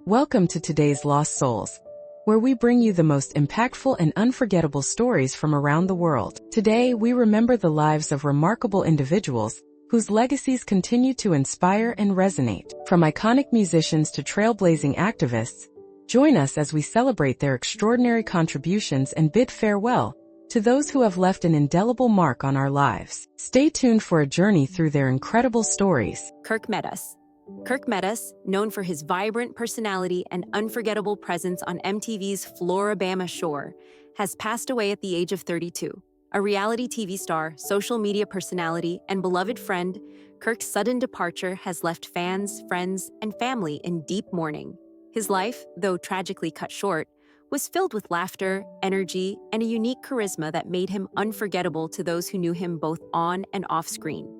Welcome to today's Lost Souls, where we bring you the most impactful and unforgettable stories from around the world. Today, we remember the lives of remarkable individuals whose legacies continue to inspire and resonate. From iconic musicians to trailblazing activists, join us as we celebrate their extraordinary contributions and bid farewell to those who have left an indelible mark on our lives. Stay tuned for a journey through their incredible stories. Kirk Meadows, known for his vibrant personality and unforgettable presence on MTV's Floribama Shore, has passed away at the age of 32. A reality TV star, social media personality, and beloved friend, Kirk's sudden departure has left fans, friends, and family in deep mourning. His life, though tragically cut short, was filled with laughter, energy, and a unique charisma that made him unforgettable to those who knew him both on and off screen.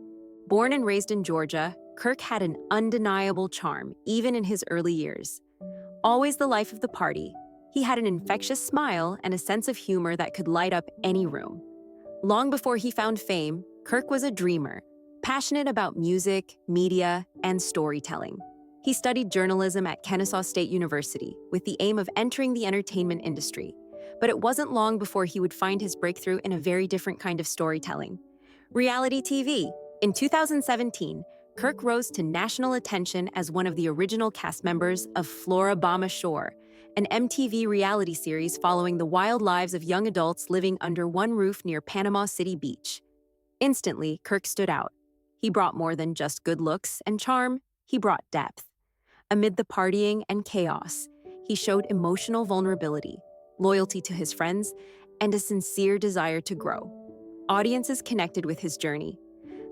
Born and raised in Georgia, Kirk had an undeniable charm, even in his early years. Always the life of the party, he had an infectious smile and a sense of humor that could light up any room. Long before he found fame, Kirk was a dreamer, passionate about music, media, and storytelling. He studied journalism at Kennesaw State University with the aim of entering the entertainment industry. But it wasn't long before he would find his breakthrough in a very different kind of storytelling: reality TV. In 2017, Kirk rose to national attention as one of the original cast members of Floribama Shore, an MTV reality series following the wild lives of young adults living under one roof near Panama City Beach. Instantly, Kirk stood out. He brought more than just good looks and charm, he brought depth. Amid the partying and chaos, he showed emotional vulnerability, loyalty to his friends, and a sincere desire to grow. Audiences connected with his journey.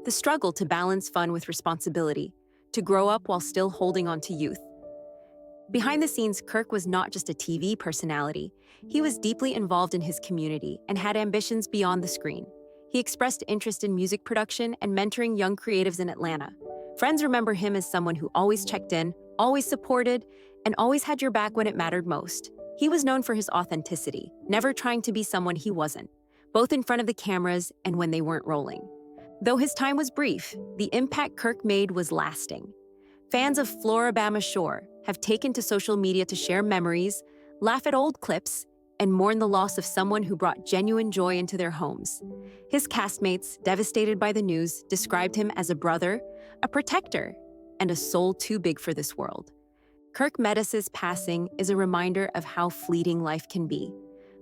The struggle to balance fun with responsibility, to grow up while still holding on to youth. Behind the scenes, Kirk was not just a TV personality. He was deeply involved in his community and had ambitions beyond the screen. He expressed interest in music production and mentoring young creatives in Atlanta. Friends remember him as someone who always checked in, always supported, and always had your back when it mattered most. He was known for his authenticity, never trying to be someone he wasn't, both in front of the cameras and when they weren't rolling. Though his time was brief, the impact Kirk made was lasting. Fans of Floribama Shore have taken to social media to share memories, laugh at old clips, and mourn the loss of someone who brought genuine joy into their homes. His castmates, devastated by the news, described him as a brother, a protector, and a soul too big for this world. Kirk Meadows' passing is a reminder of how fleeting life can be.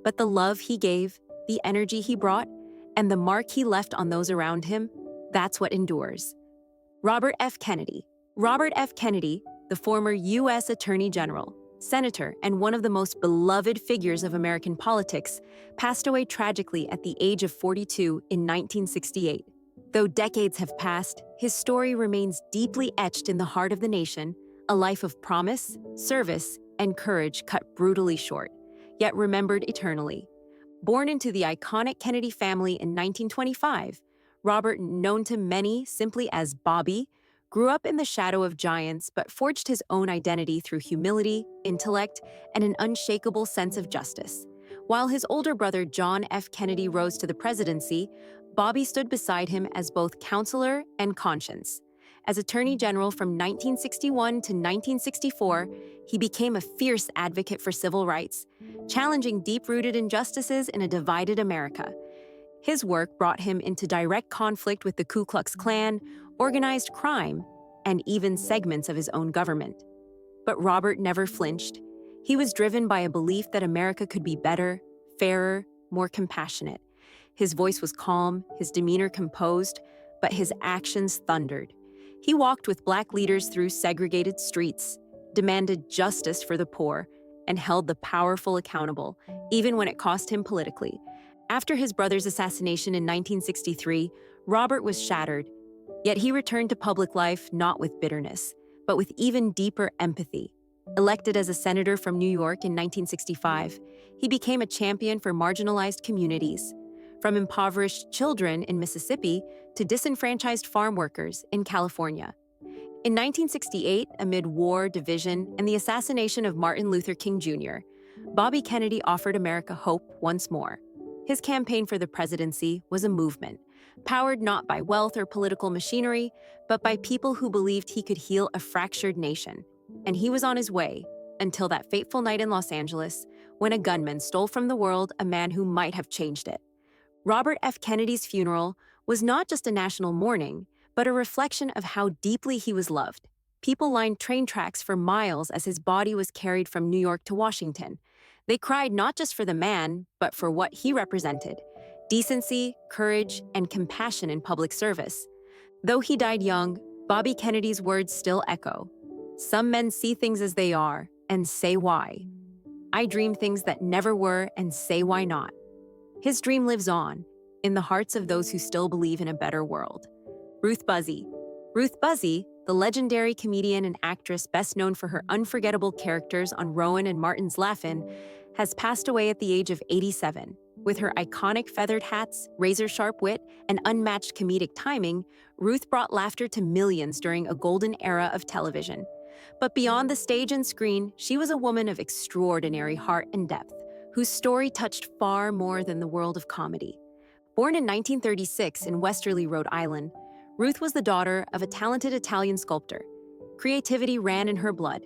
But the love he gave, the energy he brought, and the mark he left on those around him, that's what endures. Robert F. Kennedy, the former U.S. Attorney General, Senator, and one of the most beloved figures of American politics, passed away tragically at the age of 42 in 1968. Though decades have passed, his story remains deeply etched in the heart of the nation, a life of promise, service, and courage cut brutally short, yet remembered eternally. Born into the iconic Kennedy family in 1925, Robert, known to many simply as Bobby, grew up in the shadow of giants but forged his own identity through humility, intellect, and an unshakable sense of justice. While his older brother John F. Kennedy rose to the presidency, Bobby stood beside him as both counselor and conscience. As Attorney General from 1961 to 1964, he became a fierce advocate for civil rights, challenging deep-rooted injustices in a divided America. His work brought him into direct conflict with the Ku Klux Klan, organized crime, and even segments of his own government. But Robert never flinched. He was driven by a belief that America could be better, fairer, more compassionate. His voice was calm, his demeanor composed, but his actions thundered. He walked with Black leaders through segregated streets, demanded justice for the poor, and held the powerful accountable, even when it cost him politically. After his brother's assassination in 1963, Robert was shattered, yet he returned to public life not with bitterness, but with even deeper empathy. Elected as a senator from New York in 1965, he became a champion for marginalized communities, from impoverished children in Mississippi to disenfranchised farm workers in California. In 1968, amid war, division, and the assassination of Martin Luther King Jr., Bobby Kennedy offered America hope once more. His campaign for the presidency was a movement, powered not by wealth or political machinery, but by people who believed he could heal a fractured nation. And he was on his way, until that fateful night in Los Angeles when a gunman stole from the world a man who might have changed it. Robert F. Kennedy's funeral was not just a national mourning, but a reflection of how deeply he was loved. People lined train tracks for miles as his body was carried from New York to Washington. They cried not just for the man, but for what he represented: decency, courage, and compassion in public service. Though he died young, Bobby Kennedy's words still echo. Some men see things as they are and say why. I dream things that never were and say why not. His dream lives on, in the hearts of those who still believe in a better world. Ruth Buzzi. Ruth Buzzi, the legendary comedian and actress best known for her unforgettable characters on Rowan and Martin's Laugh-In, has passed away at the age of 87. With her iconic feathered hats, razor-sharp wit, and unmatched comedic timing, Ruth brought laughter to millions during a golden era of television. But beyond the stage and screen, she was a woman of extraordinary heart and depth, whose story touched far more than the world of comedy. Born in 1936 in Westerly, Rhode Island, Ruth was the daughter of a talented Italian sculptor. Creativity ran in her blood.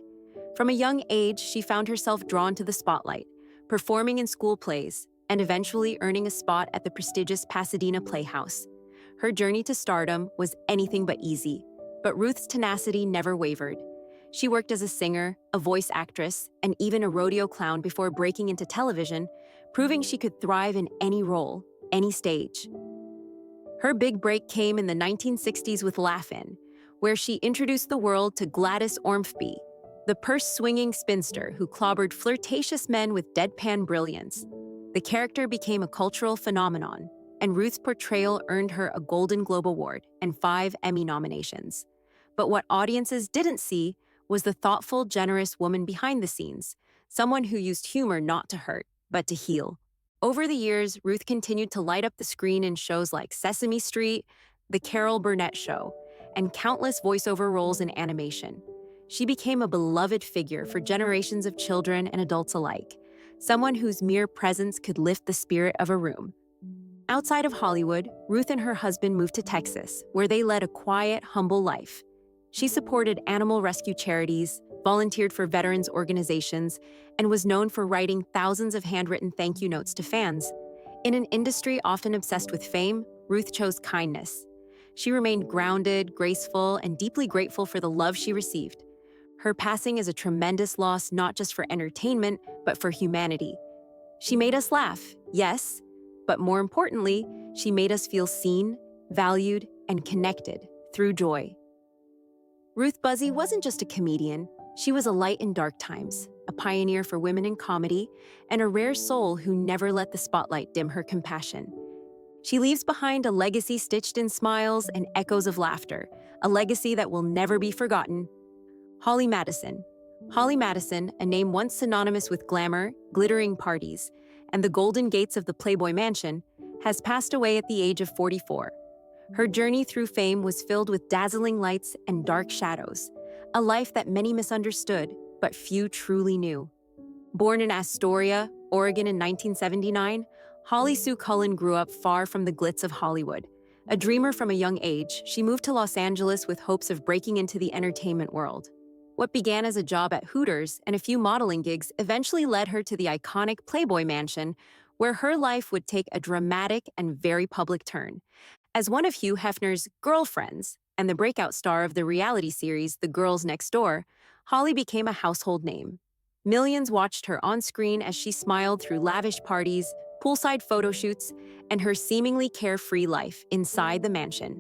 From a young age, she found herself drawn to the spotlight, performing in school plays, and eventually earning a spot at the prestigious Pasadena Playhouse. Her journey to stardom was anything but easy, but Ruth's tenacity never wavered. She worked as a singer, a voice actress, and even a rodeo clown before breaking into television, proving she could thrive in any role, any stage. Her big break came in the 1960s with Laugh-In, where she introduced the world to Gladys Ormsby, the purse-swinging spinster who clobbered flirtatious men with deadpan brilliance. The character became a cultural phenomenon, and Ruth's portrayal earned her a Golden Globe Award and 5 Emmy nominations. But what audiences didn't see was the thoughtful, generous woman behind the scenes, someone who used humor not to hurt, but to heal. Over the years, Ruth continued to light up the screen in shows like Sesame Street, The Carol Burnett Show, and countless voiceover roles in animation. She became a beloved figure for generations of children and adults alike, someone whose mere presence could lift the spirit of a room. Outside of Hollywood, Ruth and her husband moved to Texas, where they led a quiet, humble life. She supported animal rescue charities, volunteered for veterans organizations, and was known for writing thousands of handwritten thank you notes to fans. In an industry often obsessed with fame, Ruth chose kindness. She remained grounded, graceful, and deeply grateful for the love she received. Her passing is a tremendous loss not just for entertainment, but for humanity. She made us laugh, yes, but more importantly, she made us feel seen, valued, and connected through joy. Ruth Buzzi wasn't just a comedian. She was a light in dark times, a pioneer for women in comedy, and a rare soul who never let the spotlight dim her compassion. She leaves behind a legacy stitched in smiles and echoes of laughter, a legacy that will never be forgotten. Holly Madison. Holly Madison, a name once synonymous with glamour, glittering parties, and the golden gates of the Playboy Mansion, has passed away at the age of 44. Her journey through fame was filled with dazzling lights and dark shadows, a life that many misunderstood, but few truly knew. Born in Astoria, Oregon in 1979, Holly Sue Collins grew up far from the glitz of Hollywood. A dreamer from a young age, she moved to Los Angeles with hopes of breaking into the entertainment world. What began as a job at Hooters and a few modeling gigs eventually led her to the iconic Playboy Mansion, where her life would take a dramatic and very public turn. As one of Hugh Hefner's girlfriends and the breakout star of the reality series The Girls Next Door, Holly became a household name. Millions watched her on screen as she smiled through lavish parties, poolside photo shoots, and her seemingly carefree life inside the mansion.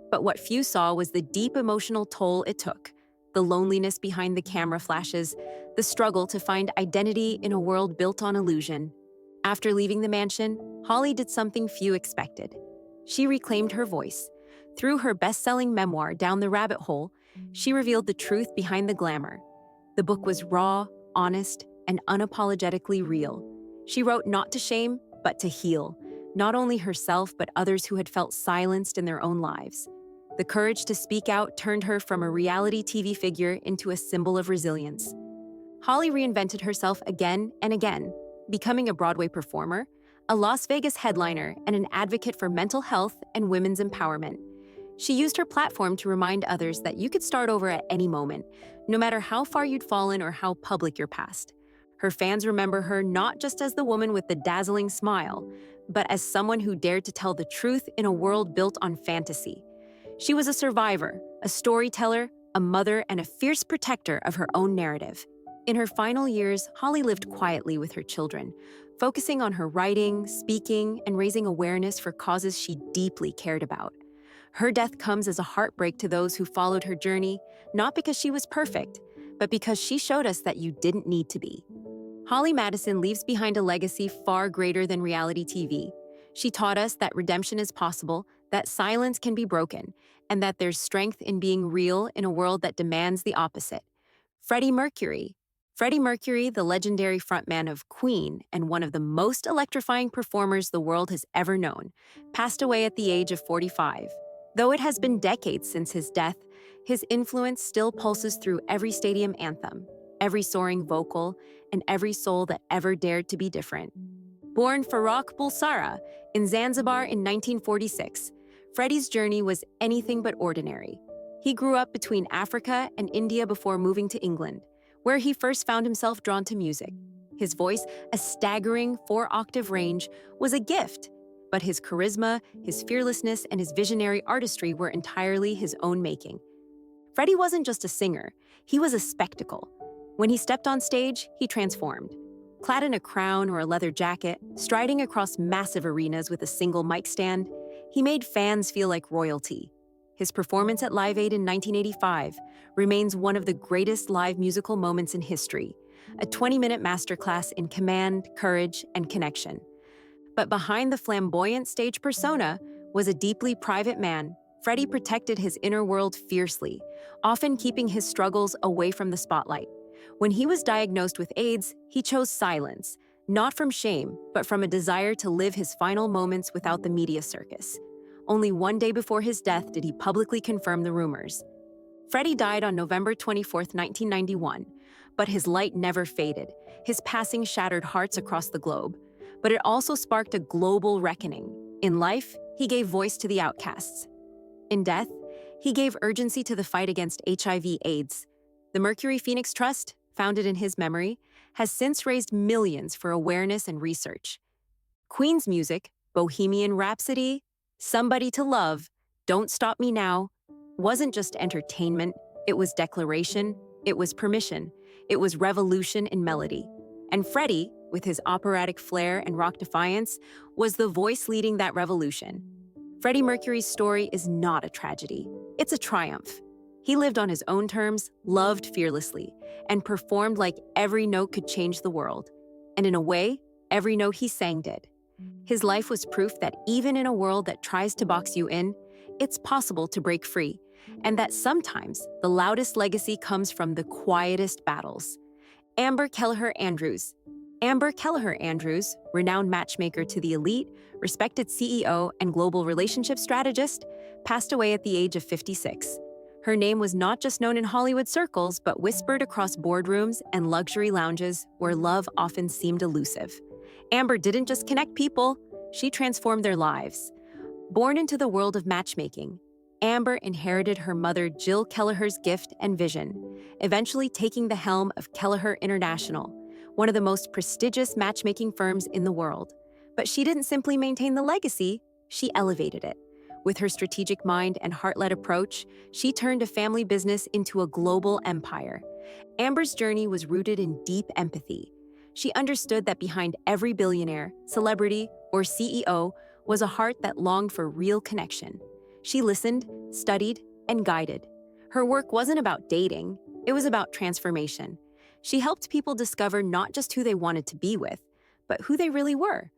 But what few saw was the deep emotional toll it took, the loneliness behind the camera flashes, the struggle to find identity in a world built on illusion. After leaving the mansion, Holly did something few expected. She reclaimed her voice. Through her best-selling memoir, Down the Rabbit Hole, she revealed the truth behind the glamour. The book was raw, honest, and unapologetically real. She wrote not to shame, but to heal, not only herself, but others who had felt silenced in their own lives. The courage to speak out turned her from a reality TV figure into a symbol of resilience. Holly reinvented herself again and again, becoming a Broadway performer, a Las Vegas headliner, and an advocate for mental health and women's empowerment. She used her platform to remind others that you could start over at any moment, no matter how far you'd fallen or how public your past. Her fans remember her not just as the woman with the dazzling smile, but as someone who dared to tell the truth in a world built on fantasy. She was a survivor, a storyteller, a mother, and a fierce protector of her own narrative. In her final years, Holly lived quietly with her children, focusing on her writing, speaking, and raising awareness for causes she deeply cared about. Her death comes as a heartbreak to those who followed her journey, not because she was perfect, but because she showed us that you didn't need to be. Holly Madison leaves behind a legacy far greater than reality TV. She taught us that redemption is possible, that silence can be broken, and that there's strength in being real in a world that demands the opposite. Freddie Mercury. Freddie Mercury, the legendary frontman of Queen and one of the most electrifying performers the world has ever known, passed away at the age of 45. Though it has been decades since his death, his influence still pulses through every stadium anthem, every soaring vocal, and every soul that ever dared to be different. Born Farrokh Bulsara in Zanzibar in 1946, Freddie's journey was anything but ordinary. He grew up between Africa and India before moving to England, where he first found himself drawn to music. His voice, a staggering 4-octave range, was a gift, but his charisma, his fearlessness, and his visionary artistry were entirely his own making. Freddie wasn't just a singer, he was a spectacle. When he stepped on stage, he transformed. Clad in a crown or a leather jacket, striding across massive arenas with a single mic stand, he made fans feel like royalty. His performance at Live Aid in 1985 remains one of the greatest live musical moments in history, a 20-minute masterclass in command, courage, and connection. But behind the flamboyant stage persona was a deeply private man. Freddie protected his inner world fiercely, often keeping his struggles away from the spotlight. When he was diagnosed with AIDS, he chose silence, not from shame, but from a desire to live his final moments without the media circus. Only one day before his death did he publicly confirm the rumors. Freddie died on November 24, 1991, but his light never faded. His passing shattered hearts across the globe, but it also sparked a global reckoning. In life, he gave voice to the outcasts. In death, he gave urgency to the fight against HIV/AIDS. The Mercury Phoenix Trust, founded in his memory, has since raised millions for awareness and research. Queen's music, Bohemian Rhapsody, Somebody to Love, Don't Stop Me Now, wasn't just entertainment, it was declaration, it was permission, it was revolution in melody. And Freddie, with his operatic flair and rock defiance, was the voice leading that revolution. Freddie Mercury's story is not a tragedy, it's a triumph. He lived on his own terms, loved fearlessly, and performed like every note could change the world. And in a way, every note he sang did. His life was proof that even in a world that tries to box you in, it's possible to break free, and that sometimes the loudest legacy comes from the quietest battles. Amber Kelleher Andrews. Amber Kelleher Andrews, renowned matchmaker to the elite, respected CEO and global relationship strategist, passed away at the age of 56. Her name was not just known in Hollywood circles, but whispered across boardrooms and luxury lounges where love often seemed elusive. Amber didn't just connect people, she transformed their lives. Born into the world of matchmaking, Amber inherited her mother Jill Kelleher's gift and vision, eventually taking the helm of Kelleher International, one of the most prestigious matchmaking firms in the world. But she didn't simply maintain the legacy, she elevated it. With her strategic mind and heart-led approach, she turned a family business into a global empire. Amber's journey was rooted in deep empathy. She understood that behind every billionaire, celebrity, or CEO was a heart that longed for real connection. She listened, studied, and guided. Her work wasn't about dating, it was about transformation. She helped people discover not just who they wanted to be with, but who they really were.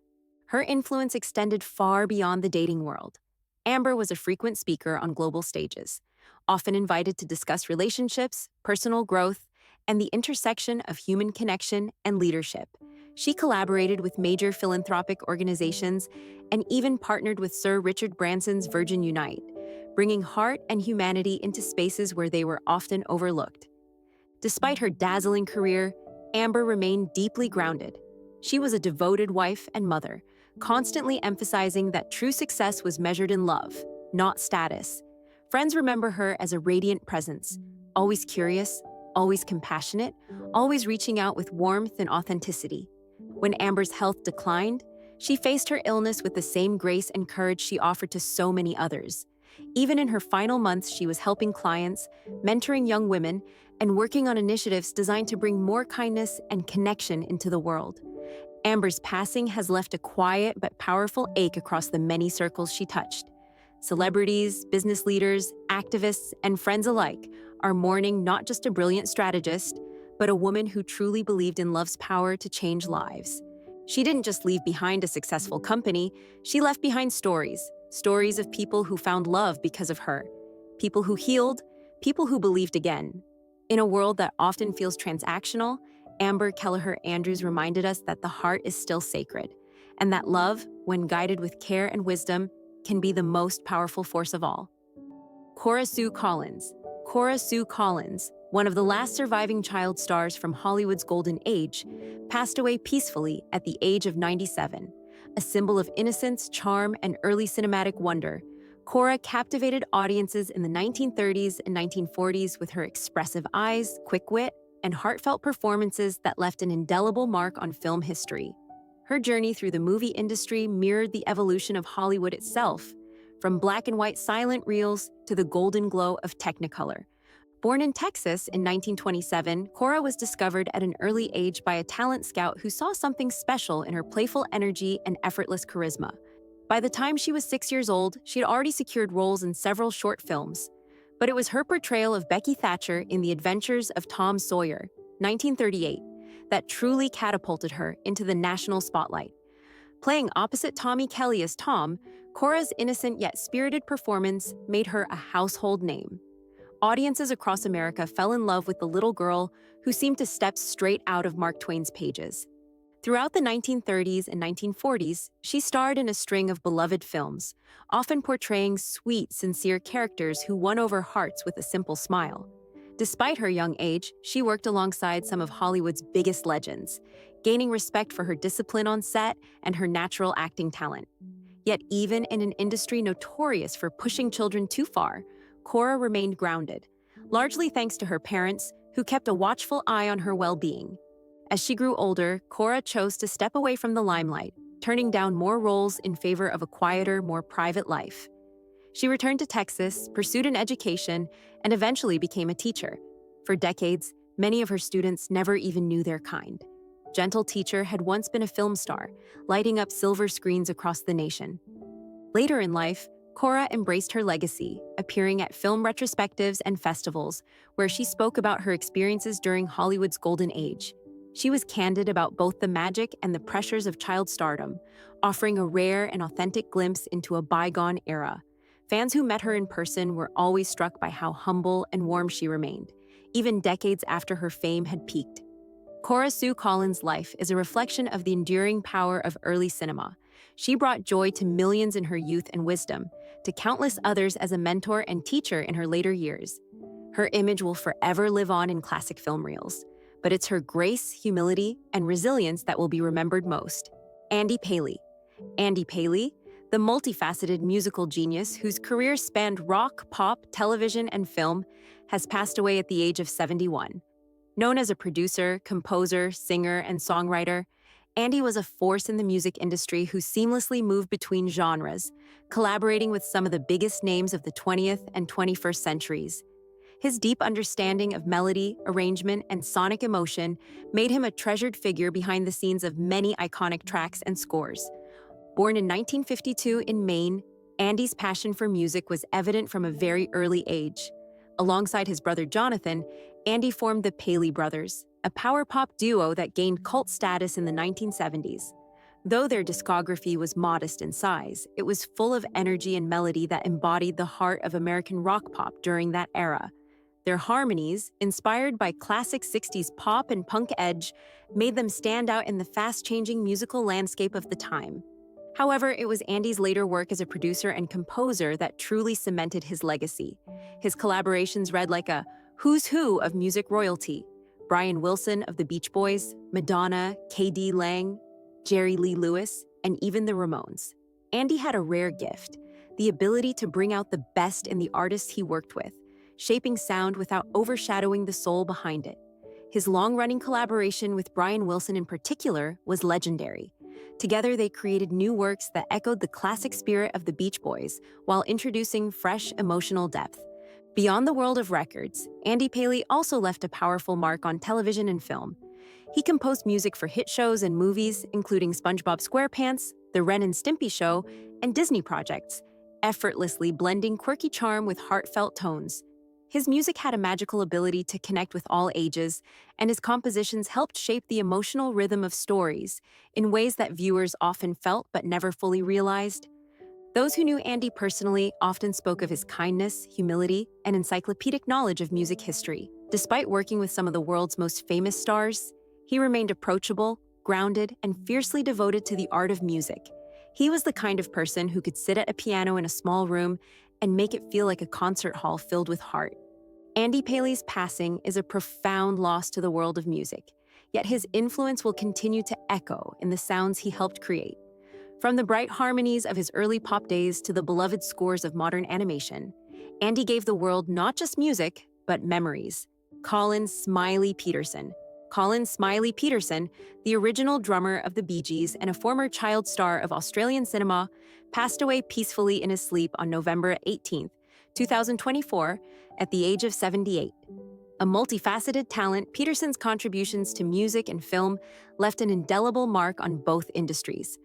Her influence extended far beyond the dating world. Amber was a frequent speaker on global stages, often invited to discuss relationships, personal growth, and the intersection of human connection and leadership. She collaborated with major philanthropic organizations and even partnered with Sir Richard Branson's Virgin Unite, bringing heart and humanity into spaces where they were often overlooked. Despite her dazzling career, Amber remained deeply grounded. She was a devoted wife and mother, constantly emphasizing that true success was measured in love, not status. Friends remember her as a radiant presence, always curious, always compassionate, always reaching out with warmth and authenticity. When Amber's health declined, she faced her illness with the same grace and courage she offered to so many others. Even in her final months, she was helping clients, mentoring young women, and working on initiatives designed to bring more kindness and connection into the world. Amber's passing has left a quiet but powerful ache across the many circles she touched. Celebrities, business leaders, activists, and friends alike are mourning not just a brilliant strategist, but a woman who truly believed in love's power to change lives. She didn't just leave behind a successful company, she left behind stories of people who found love because of her, people who healed, people who believed again. In a world that often feels transactional, Amber Kelleher Andrews reminded us that the heart is still sacred, and that love, when guided with care and wisdom, can be the most powerful force of all. Kora Sue Collins. Kora Sue Collins, one of the last surviving child stars from Hollywood's golden age, passed away peacefully at the age of 97. A symbol of innocence, charm, and early cinematic wonder, Kora captivated audiences in the 1930s and 1940s with her expressive eyes, quick wit, and heartfelt performances that left an indelible mark on film history. Her journey through the movie industry mirrored the evolution of Hollywood itself, from black and white silent reels to the golden glow of Technicolor. Born in Texas in 1927, Kora was discovered at an early age by a talent scout who saw something special in her playful energy and effortless charisma. By the time she was 6 years old, she had already secured roles in several short films. But it was her portrayal of Becky Thatcher in The Adventures of Tom Sawyer, 1938, that truly catapulted her into the national spotlight. Playing opposite Tommy Kelly as Tom, Kora's innocent yet spirited performance made her a household name. Audiences across America fell in love with the little girl who seemed to step straight out of Mark Twain's pages. Throughout the 1930s and 1940s, she starred in a string of beloved films, often portraying sweet, sincere characters who won over hearts with a simple smile. Despite her young age, she worked alongside some of Hollywood's biggest legends, gaining respect for her discipline on set and her natural acting talent. Yet even in an industry notorious for pushing children too far, Kora remained grounded, largely thanks to her parents, who kept a watchful eye on her well-being. As she grew older, Kora chose to step away from the limelight, turning down more roles in favor of a quieter, more private life. She returned to Texas, pursued an education, and eventually became a teacher. For decades, many of her students never even knew their kind. Gentle Teacher had once been a film star, lighting up silver screens across the nation. Later in life, Kora embraced her legacy, appearing at film retrospectives and festivals, where she spoke about her experiences during Hollywood's golden age. She was candid about both the magic and the pressures of child stardom, offering a rare and authentic glimpse into a bygone era. Fans who met her in person were always struck by how humble and warm she remained, even decades after her fame had peaked. Kora Sue Collins' life is a reflection of the enduring power of early cinema. She brought joy to millions in her youth and wisdom, to countless others as a mentor and teacher in her later years. Her image will forever live on in classic film reels, but it's her grace, humility, and resilience that will be remembered most. Andy Paley. Andy Paley, the multifaceted musical genius whose career spanned rock, pop, television, and film, has passed away at the age of 71. Known as a producer, composer, singer, and songwriter, Andy was a force in the music industry who seamlessly moved between genres, collaborating with some of the biggest names of the 20th and 21st centuries. His deep understanding of melody, arrangement, and sonic emotion made him a treasured figure behind the scenes of many iconic tracks and scores. Born in 1952 in Maine, Andy's passion for music was evident from a very early age. Alongside his brother Jonathan, Andy formed the Paley Brothers, a power pop duo that gained cult status in the 1970s. Though their discography was modest in size, it was full of energy and melody that embodied the heart of American rock pop during that era. Their harmonies, inspired by classic 60s pop and punk edge, made them stand out in the fast-changing musical landscape of the time. However, it was Andy's later work as a producer and composer that truly cemented his legacy. His collaborations read like a who's who of music royalty: Brian Wilson of the Beach Boys, Madonna, K.D. Lang, Jerry Lee Lewis, and even the Ramones. Andy had a rare gift, the ability to bring out the best in the artists he worked with, shaping sound without overshadowing the soul behind it. His long-running collaboration with Brian Wilson in particular was legendary. Together, they created new works that echoed the classic spirit of the Beach Boys while introducing fresh, emotional depth. Beyond the world of records, Andy Paley also left a powerful mark on television and film. He composed music for hit shows and movies, including SpongeBob SquarePants, The Ren and Stimpy Show, and Disney projects, effortlessly blending quirky charm with heartfelt tones. His music had a magical ability to connect with all ages, and his compositions helped shape the emotional rhythm of stories in ways that viewers often felt but never fully realized. Those who knew Andy personally often spoke of his kindness, humility, and encyclopedic knowledge of music history. Despite working with some of the world's most famous stars, he remained approachable, grounded, and fiercely devoted to the art of music. He was the kind of person who could sit at a piano in a small room and make it feel like a concert hall filled with heart. Andy Paley's passing is a profound loss to the world of music, yet his influence will continue to echo in the sounds he helped create. From the bright harmonies of his early pop days to the beloved scores of modern animation, Andy gave the world not just music, but memories. Colin Smiley Peterson, the original drummer of the Bee Gees and a former child star of Australian cinema, passed away peacefully in his sleep on November 18, 2024, at the age of 78. A multifaceted talent, Peterson's contributions to music and film left an indelible mark on both industries.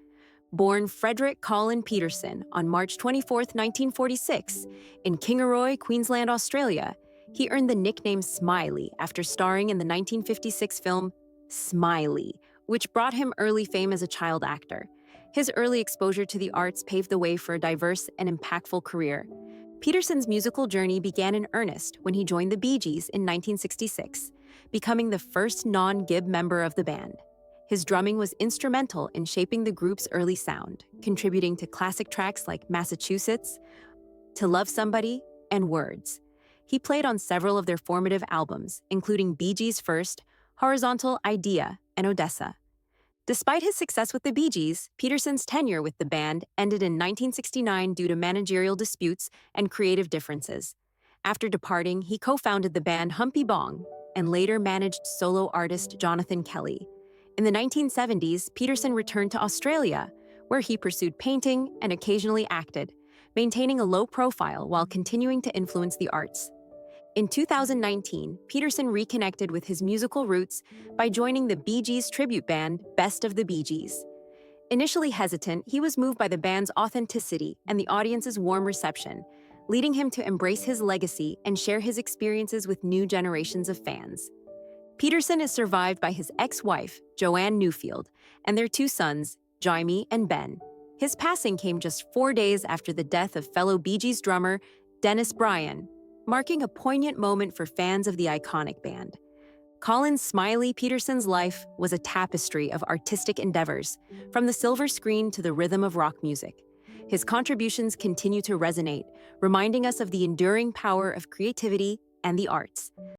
Born Frederick Colin Peterson on March 24, 1946, in Kingaroy, Queensland, Australia, he earned the nickname Smiley after starring in the 1956 film Smiley, which brought him early fame as a child actor. His early exposure to the arts paved the way for a diverse and impactful career. Peterson's musical journey began in earnest when he joined the Bee Gees in 1966, becoming the first non-Gibb member of the band. His drumming was instrumental in shaping the group's early sound, contributing to classic tracks like Massachusetts, To Love Somebody, and Words. He played on several of their formative albums, including Bee Gees' first, Horizontal Idea, and Odessa. Despite his success with the Bee Gees, Peterson's tenure with the band ended in 1969 due to managerial disputes and creative differences. After departing, he co-founded the band Humpy Bong and later managed solo artist Jonathan Kelly. In the 1970s, Peterson returned to Australia, where he pursued painting and occasionally acted, maintaining a low profile while continuing to influence the arts. In 2019, Peterson reconnected with his musical roots by joining the Bee Gees tribute band Best of the Bee Gees. Initially hesitant, he was moved by the band's authenticity and the audience's warm reception, leading him to embrace his legacy and share his experiences with new generations of fans. Peterson is survived by his ex-wife, Joanne Newfield, and their two sons, Jaime and Ben. His passing came just 4 days after the death of fellow Bee Gees drummer Dennis Bryan, marking a poignant moment for fans of the iconic band. Colin Smiley Peterson's life was a tapestry of artistic endeavors, from the silver screen to the rhythm of rock music. His contributions continue to resonate, reminding us of the enduring power of creativity and the arts.